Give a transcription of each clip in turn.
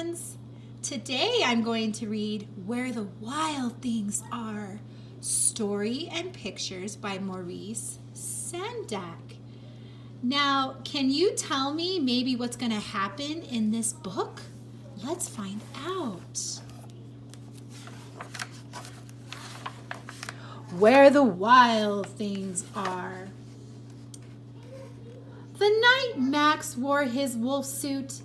friends. Today I'm going to read Where the Wild Things Are, Story and Pictures by Maurice Sendak. Now, can you tell me maybe what's going to happen in this book? Let's find out. Where the Wild Things Are. The night Max wore his wolf suit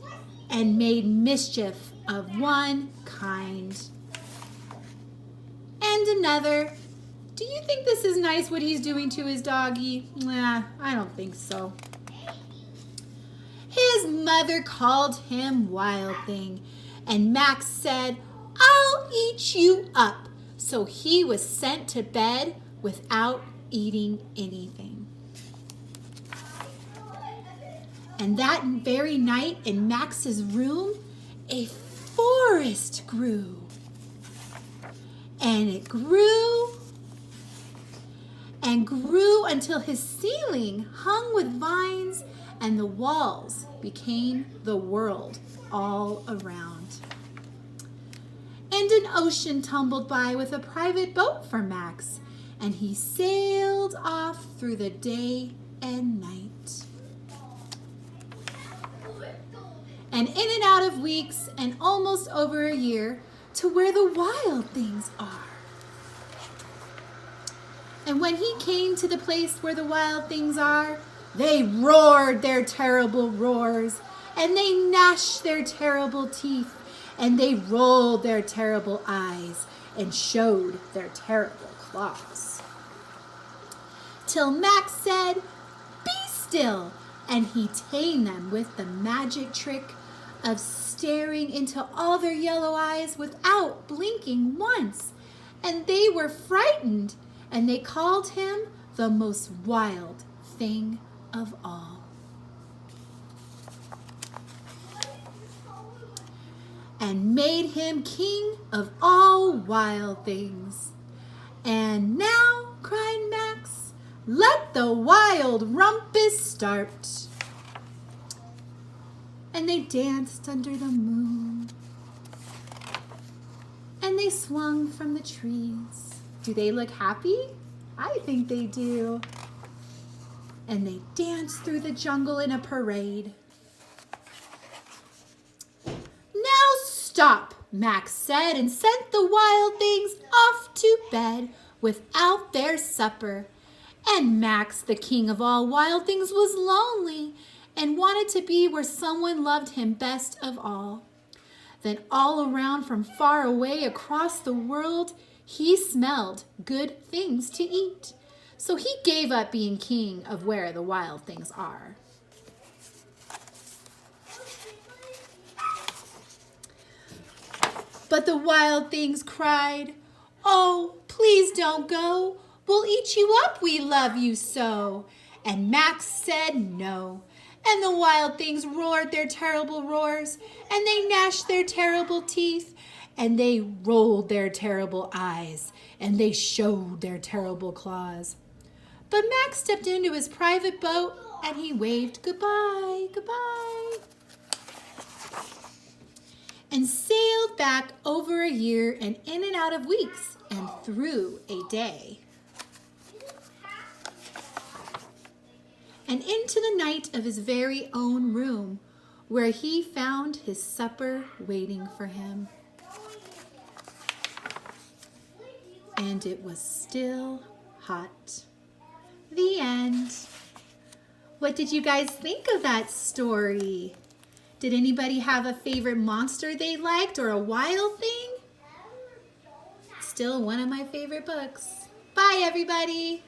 and made mischief of one kind and another. Do you think this is nice what he's doing to his doggy? Nah, I don't think so. His mother called him Wild Thing, and Max said, "I'll eat you up." So he was sent to bed without eating anything. And that very night in Max's room, a forest grew. And it grew and grew until his ceiling hung with vines and the walls became the world all around. And an ocean tumbled by with a private boat for Max, and he sailed off through the day and night. And in and out of weeks and almost over a year to where the wild things are. And when he came to the place where the wild things are, they roared their terrible roars, and they gnashed their terrible teeth, and they rolled their terrible eyes and showed their terrible claws. Till Max said, "Be still," and he tamed them with the magic trick of staring into all their yellow eyes without blinking once. And they were frightened, and they called him the most wild thing of all. And made him king of all wild things. And now, cried Max, let the wild rumpus start. And they danced under the moon. And they swung from the trees. Do they look happy? I think they do. And they danced through the jungle in a parade. Now stop, Max said, and sent the wild things off to bed without their supper. And Max, the king of all wild things, was lonely and wanted to be where someone loved him best of all. Then all around from far away across the world, he smelled good things to eat. So he gave up being king of where the wild things are. But the wild things cried, "Oh, please don't go. We'll eat you up, we love you so." And Max said no. And the wild things roared their terrible roars, and they gnashed their terrible teeth, and they rolled their terrible eyes, and they showed their terrible claws. But Max stepped into his private boat, and he waved goodbye, goodbye, and sailed back over a year and in and out of weeks and through a day. And into the night of his very own room, where he found his supper waiting for him. And it was still hot. The end. What did you guys think of that story? Did anybody have a favorite monster they liked or a wild thing? Still one of my favorite books. Bye, everybody.